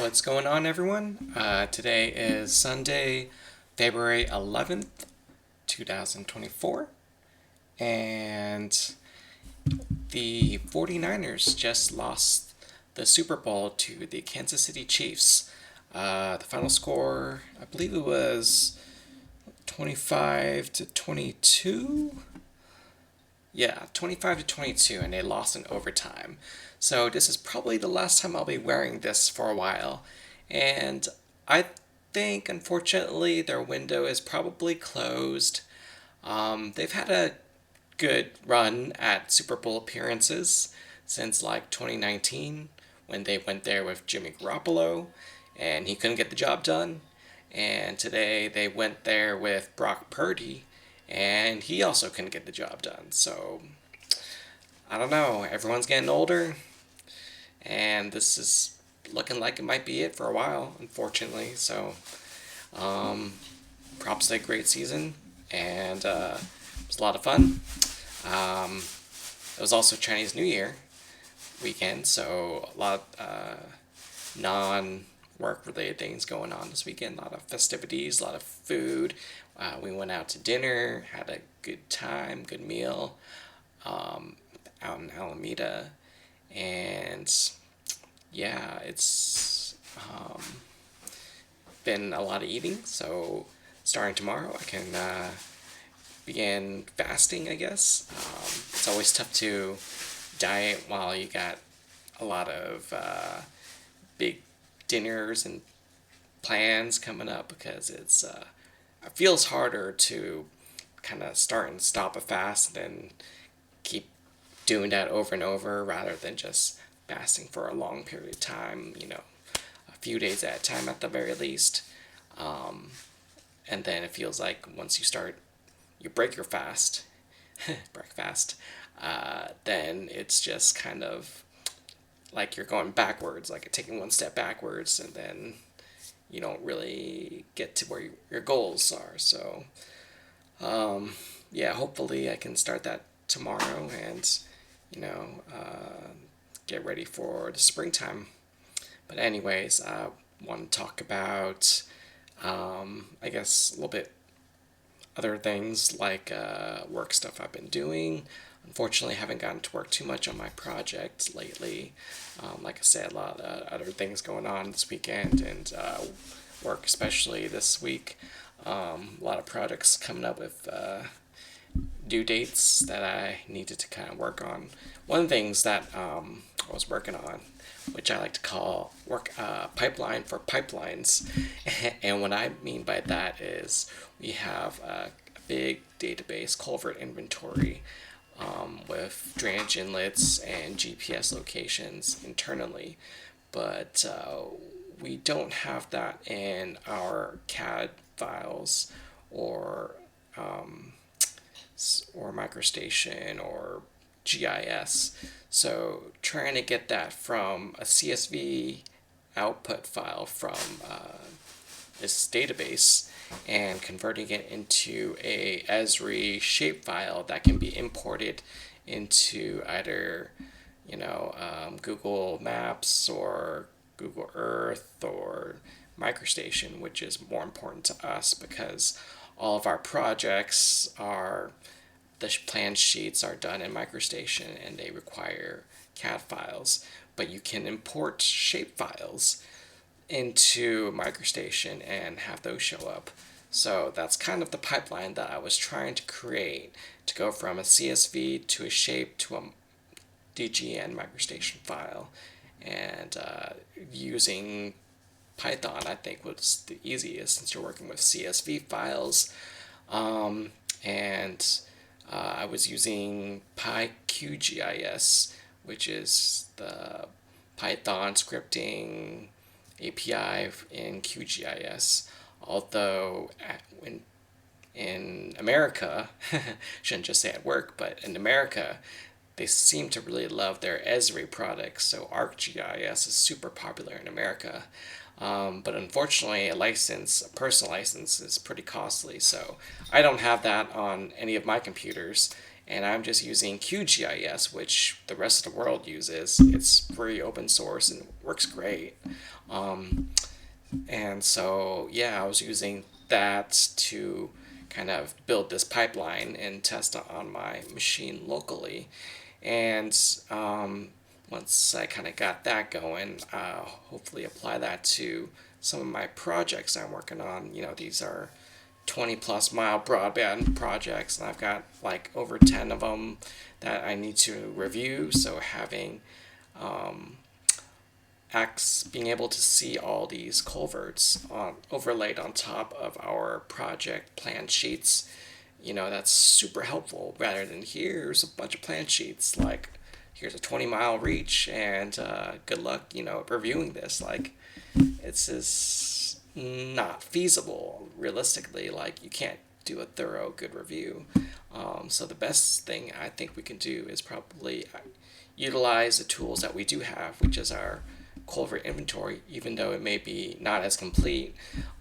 What's going on, everyone? Today is Sunday, February 11th, 2024, and the 49ers just lost the Super Bowl to the Kansas City Chiefs. The final score, I believe it was 25-22. Yeah, 25-22, and they lost in overtime. So this is probably the last time I'll be wearing this for a while. And I think, unfortunately, their window is probably closed. They've had a good run at Super Bowl appearances since like 2019 when they went there with Jimmy Garoppolo and he couldn't get the job done. And today they went there with Brock Purdy and he also couldn't get the job done. So I don't know. Everyone's getting older, and this is looking like it might be it for a while, unfortunately. So, props to a great season, and it was a lot of fun. It was also Chinese New Year weekend, so a lot of non-work related things going on this weekend. A lot of festivities, a lot of food. We went out to dinner, had a good time, good meal, out in Alameda, and yeah, it's been a lot of eating. So starting tomorrow, I can begin fasting, I guess. It's always tough to diet while you got a lot of big dinners and plans coming up because it feels harder to kind of start and stop a fast and keep doing that over and over rather than just fasting for a long period of time, a few days at a time at the very least. And then it feels like once you break your fast, breakfast, then it's just kind of like you're going backwards, like taking one step backwards, and then you don't really get to where your goals are. So, yeah, hopefully I can start that tomorrow and, get ready for the springtime. But anyways, I want to talk about, I guess, a little bit other things like work stuff I've been doing. Unfortunately, I haven't gotten to work too much on my project lately. Like I said, a lot of other things going on this weekend and work especially this week. A lot of projects coming up with due dates that I needed to kind of work on. One of the things that I was working on, which I like to call work pipeline for pipelines, and what I mean by that is we have a big database culvert inventory with drainage inlets and GPS locations internally, but we don't have that in our CAD files or MicroStation or GIS. So trying to get that from a CSV output file from this database and converting it into a Esri shapefile that can be imported into either Google Maps or Google Earth or MicroStation, which is more important to us because all of our projects the plan sheets are done in MicroStation and they require CAD files, but you can import shape files into MicroStation and have those show up. So that's kind of the pipeline that I was trying to create to go from a CSV to a shape to a DGN MicroStation file. And using Python, I think, was the easiest since you're working with CSV files. And I was using PyQGIS, which is the Python scripting API in QGIS. Although in America, shouldn't just say at work, but in America, they seem to really love their Esri products, so ArcGIS is super popular in America. But unfortunately, a personal license, is pretty costly, so I don't have that on any of my computers, and I'm just using QGIS, which the rest of the world uses. It's free, open source, and works great. Um, and so, yeah, I was using that to kind of build this pipeline and test it on my machine locally. And once I kind of got that going, hopefully apply that to some of my projects I'm working on. These are 20 plus mile broadband projects, and I've got like over 10 of them that I need to review. So having being able to see all these culverts overlaid on top of our project plan sheets, that's super helpful, rather than here's a bunch of plan sheets, like here's a 20-mile reach, and good luck, reviewing this. Like, it's just not feasible realistically. Like, you can't do a thorough, good review. So the best thing I think we can do is probably utilize the tools that we do have, which is our culvert inventory, even though it may be not as complete.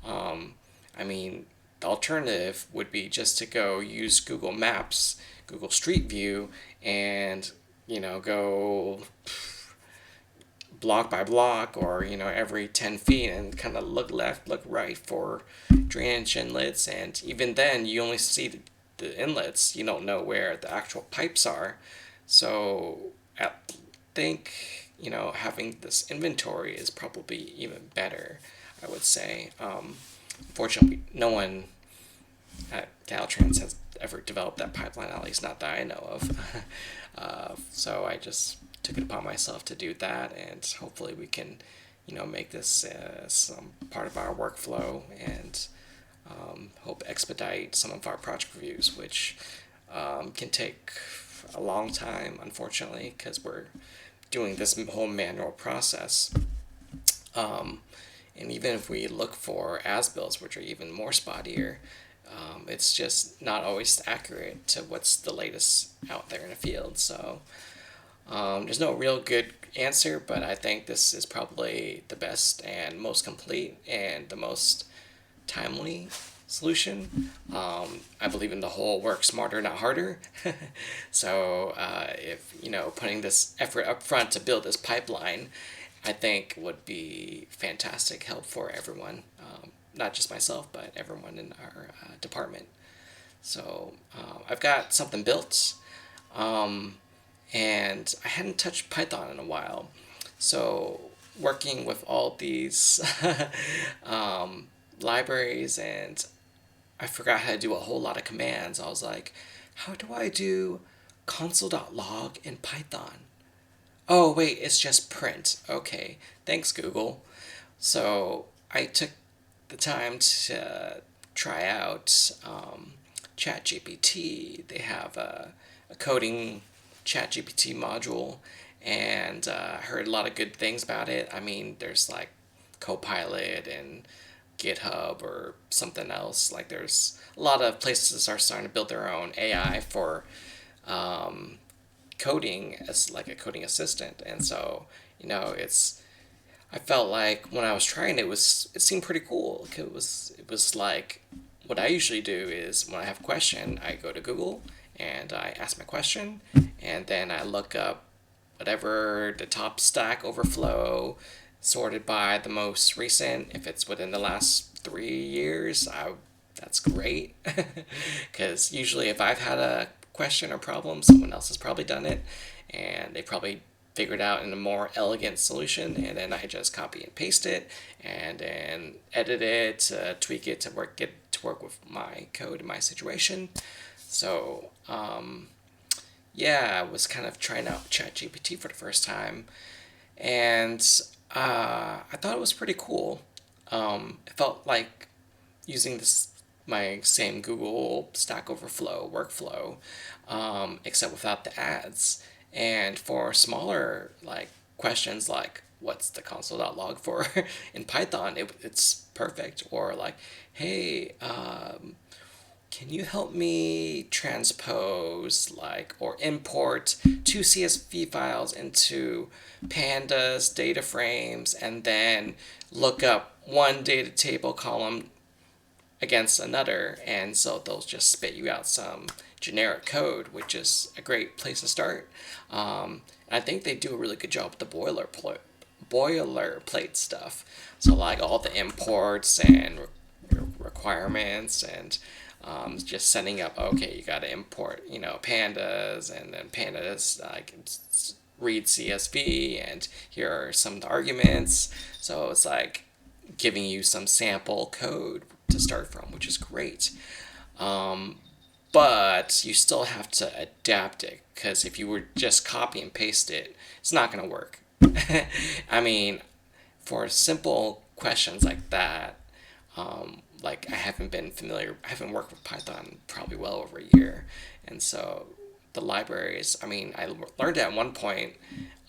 I mean, the alternative would be just to go use Google Maps, Google Street View, and go block by block, or every 10 feet, and kind of look left, look right for drainage inlets. And even then, you only see the inlets. You don't know where the actual pipes are. So I think having this inventory is probably even better, I would say. Unfortunately, no one at Caltrans has ever developed that pipeline, at least not that I know of. So I just took it upon myself to do that, and hopefully we can, make this some part of our workflow, and hope expedite some of our project reviews, which can take a long time, unfortunately, because we're doing this whole manual process. And even if we look for as-builts, which are even more spottier, it's just not always accurate to what's the latest out there in the field. So there's no real good answer, but I think this is probably the best and most complete and the most timely solution. I believe in the whole work smarter, not harder. So if putting this effort up front to build this pipeline, I think would be fantastic help for everyone, not just myself, but everyone in our department. So I've got something built, and I hadn't touched Python in a while. So working with all these libraries, and I forgot how to do a whole lot of commands. I was like, how do I do console.log in Python? Oh, wait, it's just print. Okay, thanks, Google. So I took the time to try out ChatGPT. They have a coding ChatGPT module, and I heard a lot of good things about it. I mean, there's like Copilot and GitHub or something else. Like, there's a lot of places are starting to build their own AI for coding as like a coding assistant. And so I felt like when I was trying it seemed pretty cool. It was like, what I usually do is when I have a question, I go to Google and I ask my question, and then I look up whatever the top Stack Overflow sorted by the most recent. If it's within the last 3 years, that's great. Because usually if I've had a question or problem, someone else has probably done it, and they probably figured out in a more elegant solution, and then I just copy and paste it, and then edit it, tweak it to work with my code and my situation. So I was kind of trying out ChatGPT for the first time, and I thought it was pretty cool. It felt like using my same Google Stack Overflow workflow, except without the ads. And for smaller questions like what's the console.log for in Python, it's perfect. Or like, hey, can you help me transpose or import 2 CSV files into pandas data frames, and then look up one data table column against another, and so they'll just spit you out some generic code, which is a great place to start. I think they do a really good job with the boilerplate stuff. So like all the imports and requirements and just setting up, okay, you got to import, pandas, and then pandas read CSV, and here are some of the arguments. So it's like giving you some sample code to start from, which is great. But you still have to adapt it, because if you were just copy and paste it, it's not going to work. I mean, for simple questions like that, like I haven't worked with Python probably well over a year. And so the libraries, I mean, I learned it at one point.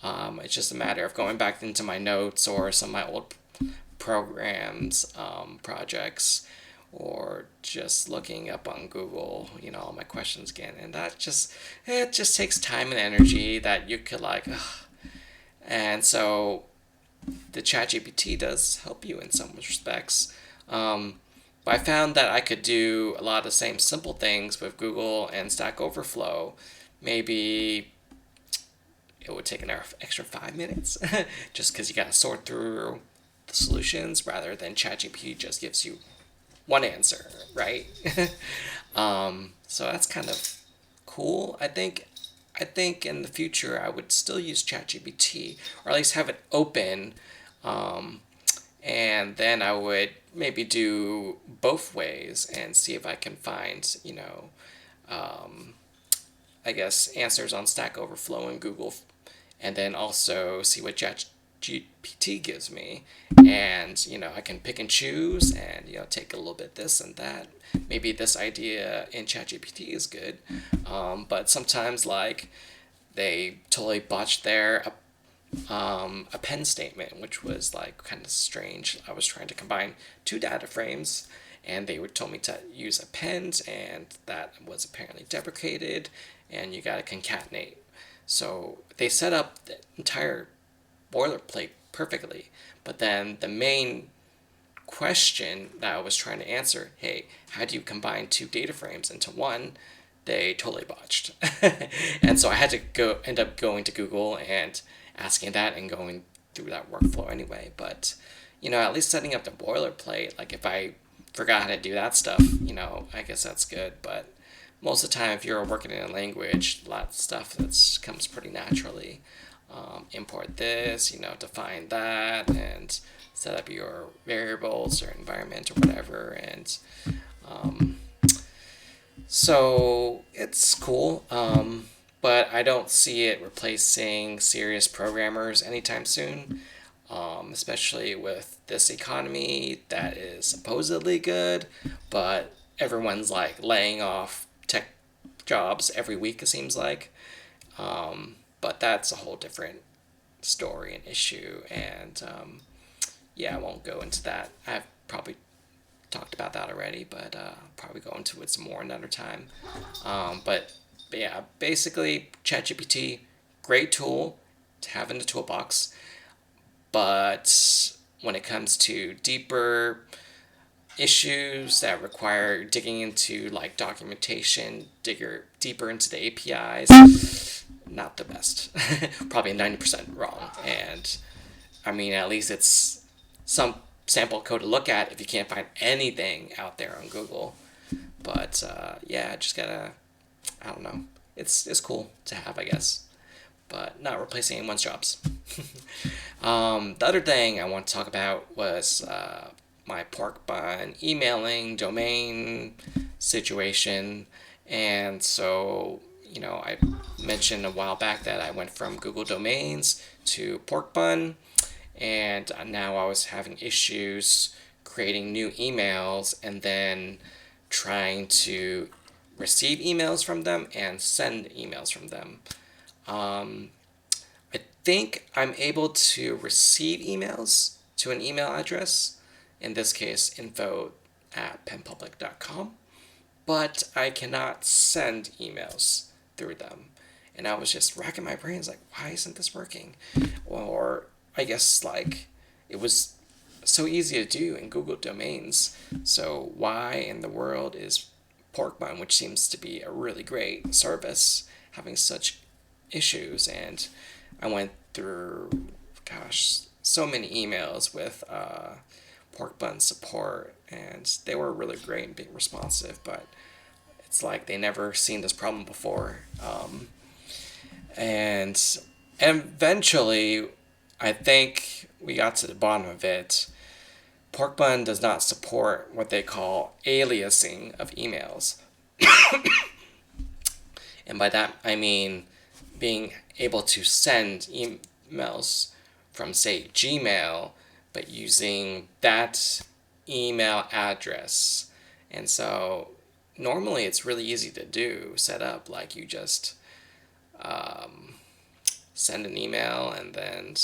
It's just a matter of going back into my notes or some of my old programs, projects, or just looking up on Google, all my questions again. And it just takes time and energy that you could like, ugh. And so the ChatGPT does help you in some respects. But I found that I could do a lot of the same simple things with Google and Stack Overflow. Maybe it would take an extra 5 minutes just because you got to sort through the solutions, rather than ChatGPT just gives you one answer, right? So that's kind of cool. I think in the future I would still use ChatGPT, or at least have it open, and then I would maybe do both ways and see if I can find, I guess, answers on Stack Overflow and Google, and then also see what ChatGPT gives me. And, I can pick and choose and, take a little bit this and that. Maybe this idea in ChatGPT is good, but sometimes, like, they totally botched their append statement, which was like kind of strange. I was trying to combine two data frames, and they told me to use append, and that was apparently deprecated, and you got to concatenate. So they set up the entire boilerplate perfectly, but then the main question that I was trying to answer, hey, how do you combine two data frames into one? They totally botched. And so I had to end up going to Google and asking that and going through that workflow anyway. But, at least setting up the boilerplate, like if I forgot how to do that stuff, I guess that's good. But most of the time, if you're working in a language, a lot of stuff that comes pretty naturally. Import this, define that, and set up your variables or environment or whatever. And so it's cool, but I don't see it replacing serious programmers anytime soon, especially with this economy that is supposedly good, but everyone's like laying off tech jobs every week, it seems like. But that's a whole different story and issue, and I won't go into that. I've probably talked about that already, but probably go into it some more another time. But yeah, basically ChatGPT, great tool to have in the toolbox, but when it comes to deeper issues that require digging into like documentation, deeper into the APIs, not the best. Probably 90% wrong. And I mean, at least it's some sample code to look at if you can't find anything out there on Google. But just gotta, I don't know. It's cool to have, I guess, but not replacing anyone's jobs. The other thing I want to talk about was my Porkbun emailing domain situation. And so, I mentioned a while back that I went from Google Domains to Porkbun, and now I was having issues creating new emails and then trying to receive emails from them and send emails from them. I think I'm able to receive emails to an email address, in this case info@penpublic.com, but I cannot send emails through them. And I was just racking my brains like, why isn't this working? Or I guess like it was so easy to do in Google Domains, so why in the world is Porkbun, which seems to be a really great service, having such issues. And I went through, gosh, so many emails with Porkbun support, and they were really great and being responsive, but it's like they never seen this problem before. And eventually, I think we got to the bottom of it. Porkbun does not support what they call aliasing of emails. And by that, I mean being able to send emails from, say, Gmail, but using that email address. And so normally it's really easy to do, set up, like you just send an email, and then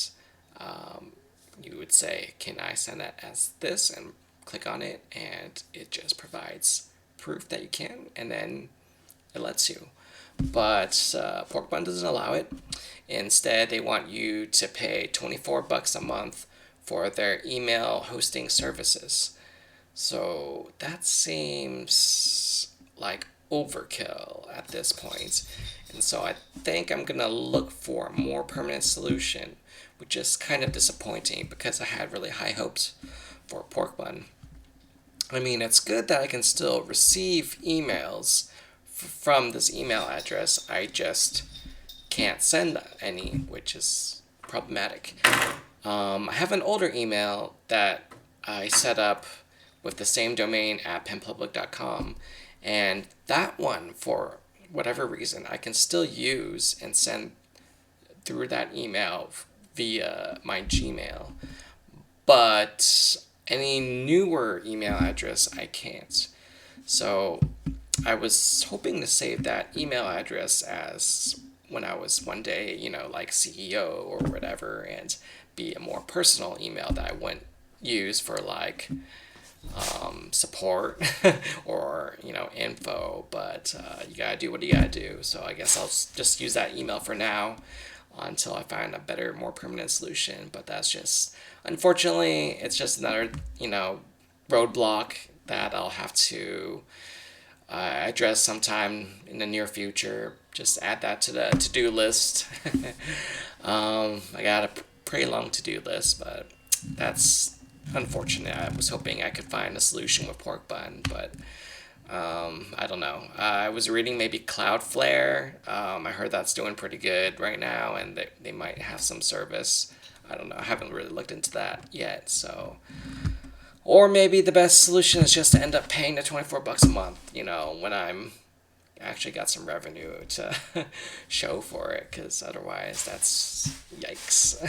you would say, can I send it as this, and click on it, and it just provides proof that you can, and then it lets you. But Porkbun doesn't allow it. Instead, they want you to pay $24 a month for their email hosting services. So that seems like overkill at this point. And so I think I'm going to look for a more permanent solution, which is kind of disappointing because I had really high hopes for Porkbun. I mean, it's good that I can still receive emails from this email address. I just can't send any, which is problematic. I have an older email that I set up with the same domain at PenPublic.com, and that one, for whatever reason, I can still use and send through that email via my Gmail. But any newer email address, I can't. So I was hoping to save that email address as when I was one day, like CEO or whatever, and be a more personal email that I wouldn't use for like support or info, but you gotta do what you gotta do. So I guess I'll just use that email for now until I find a better, more permanent solution. But that's just, unfortunately, it's just another roadblock that I'll have to address sometime in the near future. Just add that to the to-do list. I got a pretty long to-do list, but that's unfortunate. I was hoping I could find a solution with Porkbun, but I don't know. I was reading maybe Cloudflare. I heard that's doing pretty good right now, and they might have some service. I don't know. I haven't really looked into that yet. So, or maybe the best solution is just to end up paying the $24 a month. When I'm actually got some revenue to show for it, because otherwise, that's yikes.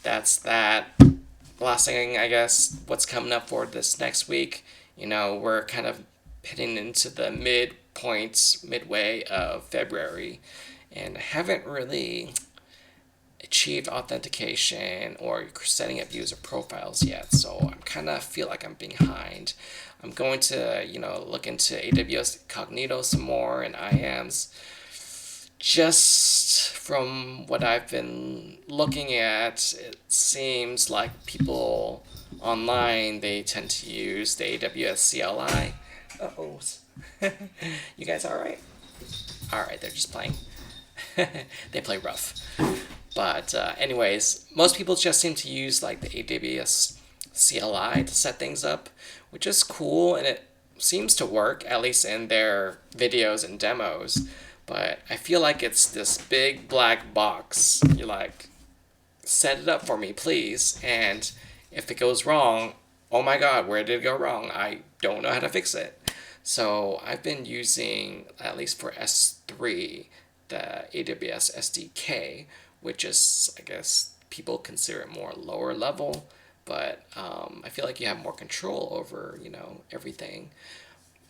That's that. Last thing, I guess, what's coming up for this next week. We're kind of heading into the midway of February, and I haven't really achieved authentication or setting up user profiles yet, so I kind of feel like I'm behind. I'm going to, look into AWS Cognito some more and IAMs. Just from what I've been looking at, it seems like people online, they tend to use the AWS CLI. Uh-oh. You guys all right? All right, they're just playing. They play rough. But anyways, most people just seem to use like the AWS CLI to set things up, which is cool, and it seems to work, at least in their videos and demos. But I feel like it's this big black box. You're like, set it up for me, please. And if it goes wrong, oh my God, where did it go wrong? I don't know how to fix it. So I've been using, at least for S3, the AWS SDK, which is, I guess, people consider it more lower level. But I feel like you have more control over, everything.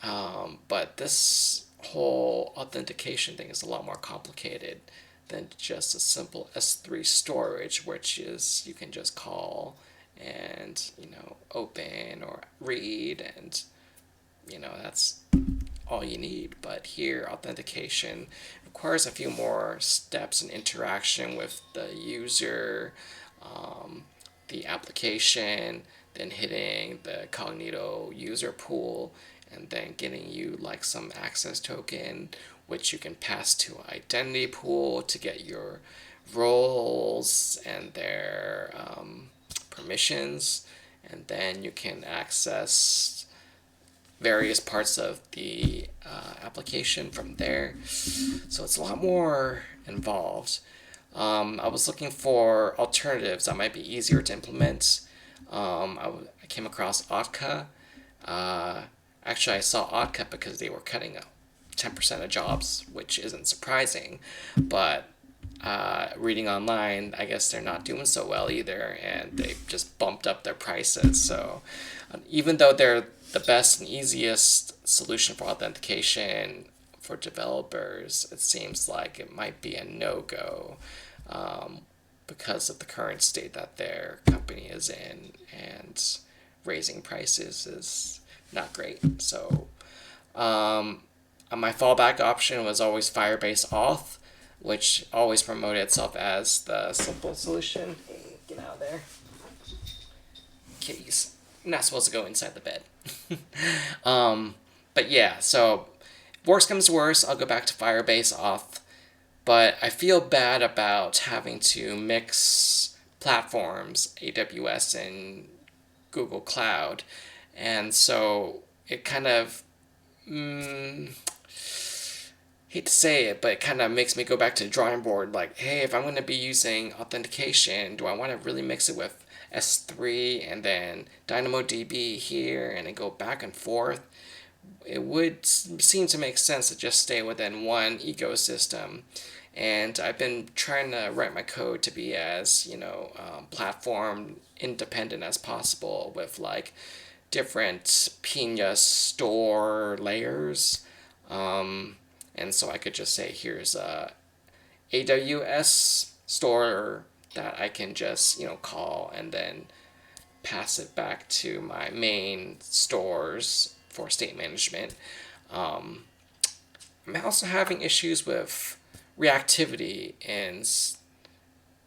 But this whole authentication thing is a lot more complicated than just a simple S3 storage, which is you can just call and open or read, and that's all you need. But here, authentication requires a few more steps and interaction with the user, the application, then hitting the Cognito user pool, and then getting you like some access token, which you can pass to identity pool to get your roles and their permissions, and then you can access various parts of the application from there. So it's a lot more involved. I was looking for alternatives that might be easier to implement. I came across Auth. Actually, I saw Auth because they were cutting 10% of jobs, which isn't surprising. But reading online, I guess they're not doing so well either, and they just bumped up their prices. So even though they're the best and easiest solution for authentication for developers, it seems like it might be a no-go because of the current state that their company is in, and raising prices is not great. So my fallback option was always Firebase Auth, which always promoted itself as the simple solution. Hey, get out of there. Kitties. You're not supposed to go inside the bed. But yeah, so worst comes to worst, I'll go back to Firebase Auth. But I feel bad about having to mix platforms, AWS and Google Cloud. And so it kind of, hate to say it, but it kind of makes me go back to the drawing board. Like, hey, if I'm going to be using authentication, do I want to really mix it with S3 and then DynamoDB here and then go back and forth? It would seem to make sense to just stay within one ecosystem. And I've been trying to write my code to be as, platform independent as possible with like different Pina store layers. And so I could just say, here's a AWS store that I can just, call and then pass it back to my main stores for state management. I'm also having issues with reactivity in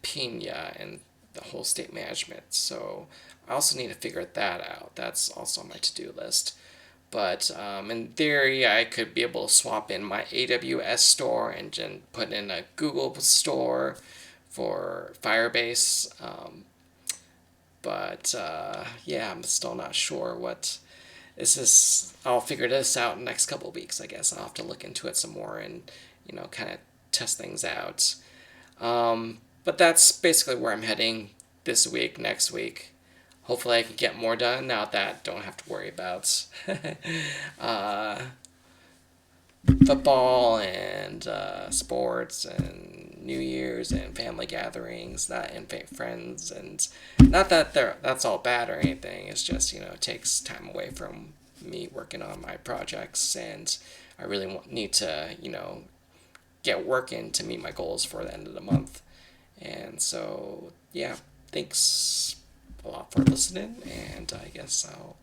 Pina and the whole state management. So I also need to figure that out. That's also on my to-do list. But in theory, I could be able to swap in my AWS store and then put in a Google store for Firebase. But I'm still not sure what this is. I'll figure this out in the next couple of weeks, I guess. I'll have to look into it some more and, kind of test things out. But that's basically where I'm heading this week, next week. Hopefully I can get more done now that I don't have to worry about football and sports and New Year's and family gatherings, and friends. And not that that's all bad or anything. It's just, it takes time away from me working on my projects. And I really need to, get working to meet my goals for the end of the month. And so, yeah, thanks a lot for listening, and I guess I'll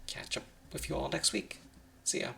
catch up with you all next week. See ya.